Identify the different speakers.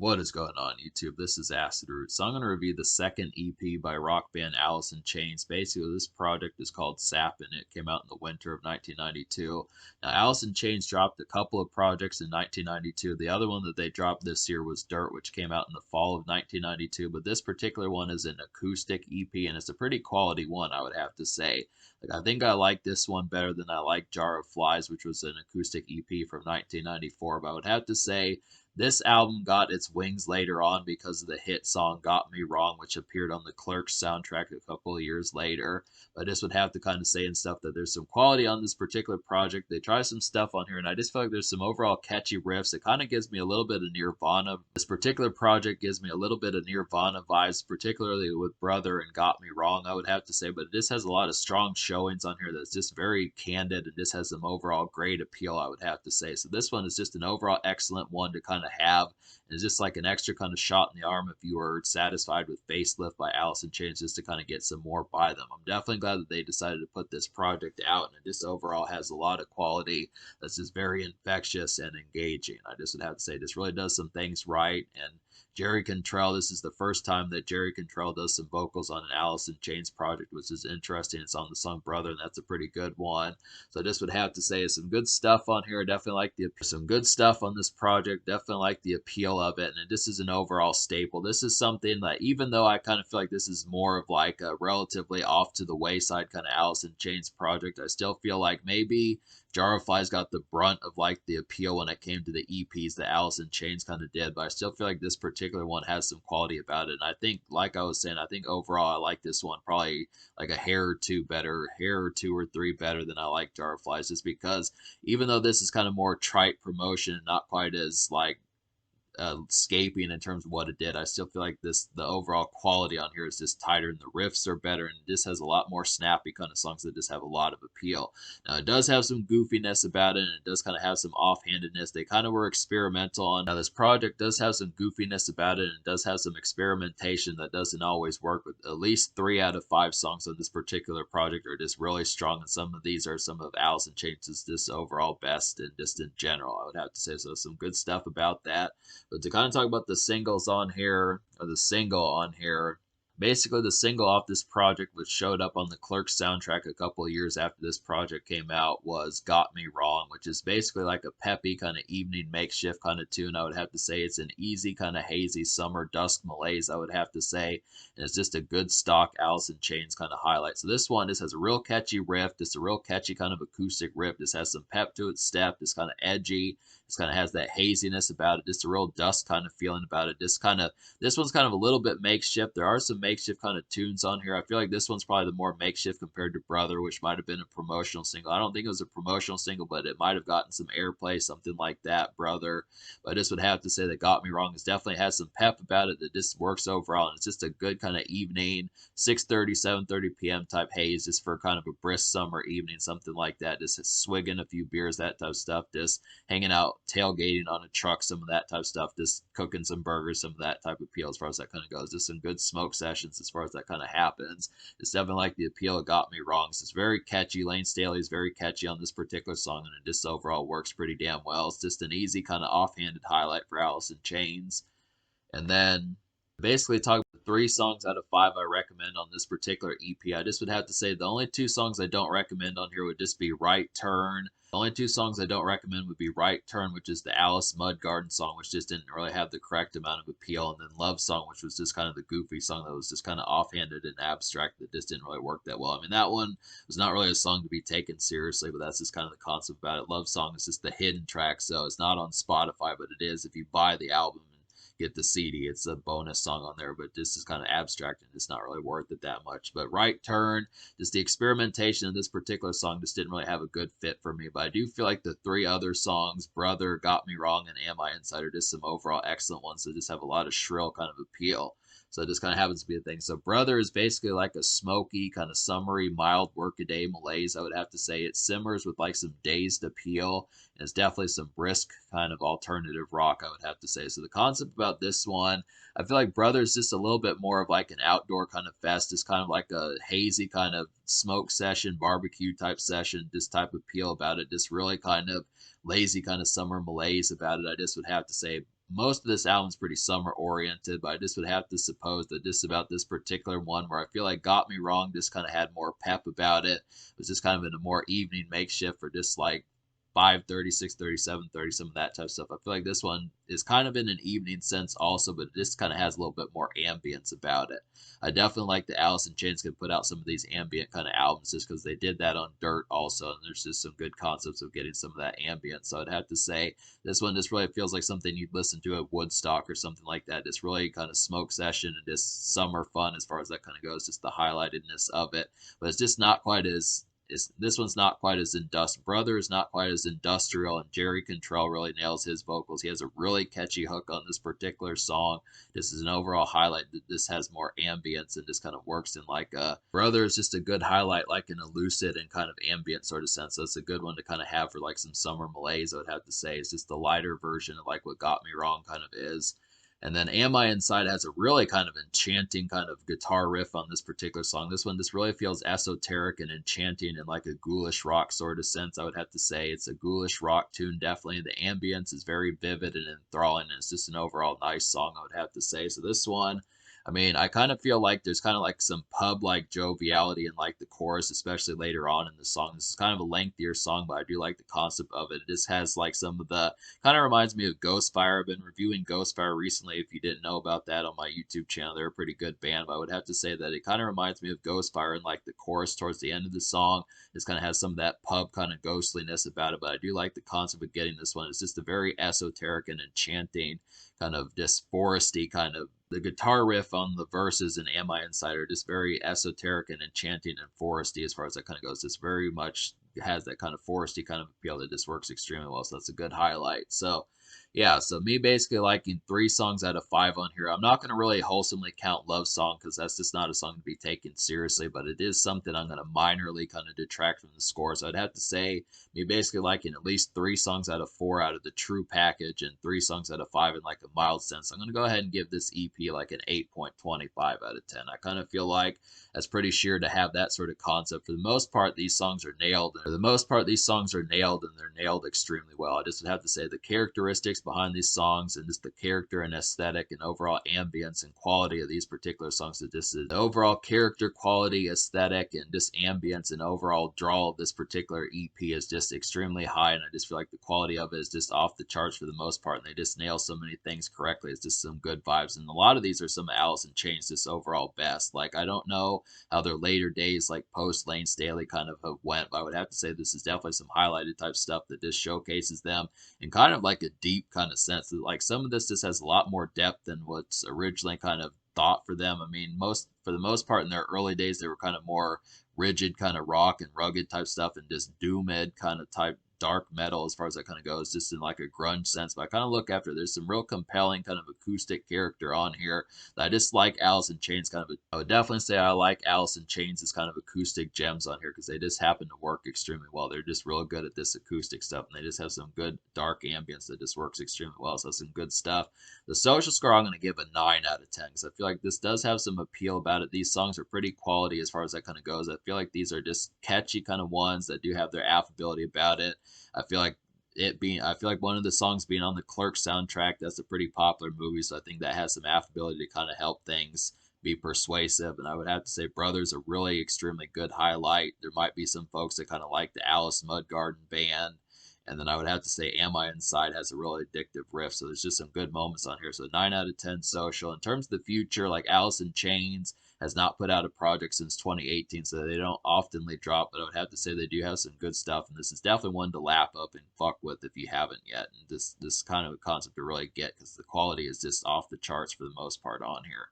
Speaker 1: What is going on, YouTube? This is Acid Root. So I'm going to review the second EP by rock band Alice in Chains. Basically, this project is called Sap, and it came out in the winter of 1992. Now, Alice in Chains dropped a couple of projects in 1992. The other one that they dropped this year was Dirt, which came out in the fall of 1992. But this particular one is an acoustic EP, and it's a pretty quality one, I would have to say. I think I like this one better than I like Jar of Flies, which was an acoustic EP from 1994. But I would have to say this album got its wings later on because of the hit song Got Me Wrong, which appeared on the Clerks soundtrack a couple of years later. But I just would have to kind of say and stuff that there's some quality on this particular project. They try some stuff on here, and I just feel like there's some overall catchy riffs. It kind of gives me a little bit of Nirvana. This particular project gives me a little bit of Nirvana vibes, particularly with Brother and Got Me Wrong, I would have to say. But it just has a lot of strong showings on here that's just very candid and just has some overall great appeal, I would have to say. So this one is just an overall excellent one to kind of have. It's just like an extra kind of shot in the arm if you were satisfied with Facelift by Alice in Chains, just to kind of get some more by them. I'm definitely glad that they decided to put this project out, and it just overall has a lot of quality that's just very infectious and engaging. I just would have to say this really does some things right, and Jerry Cantrell, this is the first time that Jerry Cantrell does some vocals on an Alice in Chains project, which is interesting. It's on the song Brother, and that's a pretty good one. So I just would have to say some good stuff on here. Definitely like some good stuff on this project. Definitely like the appeal of it, and this is an overall staple. This is something that, even though I kind of feel like this is more of like a relatively off to the wayside kind of Alice in Chains project, I still feel like maybe Jar of Flies got the brunt of like the appeal when it came to the EPs that Alice in Chains kind of did, but I still feel like this particular one has some quality about it. And I think, like I was saying, I think overall I like this one probably like a hair or two better, hair or two or three better than I like Jar of Flies, just because even though this is kind of more trite promotion and not quite as like escaping in terms of what it did, I still feel like the overall quality on here is just tighter and the riffs are better, and this has a lot more snappy kind of songs that just have a lot of appeal. Now it does have some goofiness about it, and it does kind of have some offhandedness. They kind of were experimental on. Now this project does have some goofiness about it, and it does have some experimentation that doesn't always work. With at least 3 out of 5 songs on this particular project are just really strong, and some of these are some of Alice in Chains' just overall best, and just in general I would have to say. So some good stuff about that. But to kind of talk about the singles on here, or the single on here, basically the single off this project, which showed up on the Clerks soundtrack a couple of years after this project came out, was Got Me Wrong, which is basically like a peppy kind of evening makeshift kind of tune. I would have to say it's an easy kind of hazy summer dusk malaise, I would have to say. And it's just a good stock Alice in Chains kind of highlight. So this one just has a real catchy riff, just a real catchy kind of acoustic riff. Just has some pep to its step, just kind of edgy. Just kind of has that haziness about it, just a real dust kind of feeling about it. Just kind of, this one's kind of a little bit makeshift. There are some makeshift kind of tunes on here. I feel like this one's probably the more makeshift compared to Brother, which might have been a promotional single. I don't think it was a promotional single, but it might have gotten some airplay, something like that, Brother. But I just would have to say that Got Me Wrong is definitely has some pep about it that just works overall. And it's just a good kind of evening, 6:30, 7:30 p.m. type haze, just for kind of a brisk summer evening, something like that. Just swigging a few beers, that type of stuff. Just hanging out, tailgating on a truck, some of that type of stuff, just cooking some burgers, some of that type of appeal as far as that kind of goes. Just some good smoke sessions as far as that kind of happens. It's definitely like the appeal of Got Me Wrong. It's very catchy. Lane Staley is very catchy on this particular song, and it just overall works pretty damn well. It's just an easy kind of offhanded highlight for Alice in Chains. And then basically talk about 3 songs out of 5 I recommend on this particular EP. I just would have to say the only 2 songs I don't recommend on here would just be Right Turn. The only 2 songs I don't recommend would be Right Turn, which is the Alice Mudgarden song, which just didn't really have the correct amount of appeal, and then Love Song, which was just kind of the goofy song that was just kind of offhanded and abstract that just didn't really work that well. I mean, that one was not really a song to be taken seriously, but that's just kind of the concept about it. Love Song is just the hidden track, so it's not on Spotify, but it is if you buy the album get the CD. It's a bonus song on there, but this is kind of abstract and it's not really worth it that much. But Right Turn, just the experimentation of this particular song just didn't really have a good fit for me. But I do feel like the 3 other songs, Brother, Got Me Wrong, and Am I Inside, are just some overall excellent ones that just have a lot of shrill kind of appeal. So it just kind of happens to be a thing. So Brother is basically like a smoky, kind of summery, mild workaday malaise. I would have to say it simmers with like some dazed appeal. And it's definitely some brisk kind of alternative rock, I would have to say. So the concept about this one, I feel like Brother is just a little bit more of like an outdoor kind of fest. It's kind of like a hazy kind of smoke session, barbecue type session, this type of feel about it. Just really kind of lazy kind of summer malaise about it. I just would have to say most of this album's pretty summer oriented, but I just would have to suppose that just about this particular one where I feel like Got Me Wrong just kind of had more pep about it. It was just kind of in a more evening makeshift for just like 5:30, 6:30, 7:30, some of that type of stuff. I feel like this one is kind of in an evening sense also, but it just kind of has a little bit more ambience about it. I definitely like that Alice in Chains can put out some of these ambient kind of albums just because they did that on Dirt also, and there's just some good concepts of getting some of that ambient. So I'd have to say this one just really feels like something you'd listen to at Woodstock or something like that. Just really kind of smoke session and just summer fun as far as that kind of goes, just the highlightedness of it. But it's just not quite as this one's not quite as industrial. Brother is not quite as industrial, and Jerry Cantrell really nails his vocals. He has a really catchy hook on this particular song. This is an overall highlight that this has more ambience and just kind of works in like a Brother is just a good highlight, like in a lucid and kind of ambient sort of sense. So it's a good one to kind of have for like some summer malaise. I would have to say it's just the lighter version of like what Got Me Wrong kind of is. And then Am I Inside has a really kind of enchanting kind of guitar riff on this particular song. This one, this really feels esoteric and enchanting in like a ghoulish rock sort of sense. I would have to say it's a ghoulish rock tune, definitely. The ambience is very vivid and enthralling, and it's just an overall nice song, I would have to say. So this one, I mean, I kind of feel like there's kind of like some pub like joviality in like the chorus, especially later on in the song. This is kind of a lengthier song, but I do like the concept of it. It just has like some of the kind of reminds me of Ghostfire. I've been reviewing Ghostfire recently. If you didn't know about that on my YouTube channel, they're a pretty good band, but I would have to say that it kind of reminds me of Ghostfire and like the chorus towards the end of the song. This kind of has some of that pub kind of ghostliness about it, but I do like the concept of getting this one. It's just a very esoteric and enchanting kind of just foresty kind of the guitar riff on the verses in Am I Inside are just very esoteric and enchanting and foresty as far as that kind of goes. Just very much has that kind of foresty kind of appeal that just works extremely well. So that's a good highlight. So yeah, so me basically liking 3 songs out of 5 on here. I'm not going to really wholesomely count Love Song because that's just not a song to be taken seriously, but it is something I'm going to minorly kind of detract from the score. So I'd have to say me basically liking at least 3 songs out of 4 out of the true package and 3 songs out of 5 in like a mild sense. I'm going to go ahead and give this EP like an 8.25 out of 10. I kind of feel like that's pretty sure to have that sort of concept. For the most part, these songs are nailed. For the most part, these songs are nailed, and they're nailed extremely well. I just would have to say the characteristics behind these songs and just the character and aesthetic and overall ambience and quality of these particular songs. That just the overall character, quality, aesthetic, and just ambience and overall draw of this particular EP is just extremely high, and I just feel like the quality of it is just off the charts for the most part, and they just nail so many things correctly. It's just some good vibes, and a lot of these are some of Alice in Chains' just overall best. Like I don't know how their later days, like post Lane Staley, kind of have went, but I would have to say this is definitely some highlighted type stuff that just showcases them in kind of like a deep kind of sense. That like some of this just has a lot more depth than what's originally kind of thought for them. I mean, for the most part in their early days, they were kind of more rigid kind of rock and rugged type stuff and just doomed kind of type dark metal as far as that kind of goes, just in like a grunge sense. But I kind of look after there's some real compelling kind of acoustic character on here that I just like Alice in Chains kind of. I would definitely say I like Alice in Chains as kind of acoustic gems on here because they just happen to work extremely well. They're just real good at this acoustic stuff, and they just have some good dark ambience that just works extremely well. So that's some good stuff. The social score I'm going to give a 9 out of 10 because I feel like this does have some appeal about it. These songs are pretty quality as far as that kind of goes. I feel like these are just catchy kind of ones that do have their affability about it. I feel like one of the songs being on the Clerks soundtrack, that's a pretty popular movie, so I think that has some affability to kind of help things be persuasive. And I would have to say Brothers a really extremely good highlight. There might be some folks that kind of like the Alice Mudgarden band. And then I would have to say Am I Inside has a really addictive riff. So there's just some good moments on here. So 9 out of 10 social. In terms of the future, like Alice in Chains has not put out a project since 2018, so they don't oftenly drop, but I would have to say they do have some good stuff, and this is definitely one to lap up and fuck with if you haven't yet. And this kind of a concept to really get because the quality is just off the charts for the most part on here.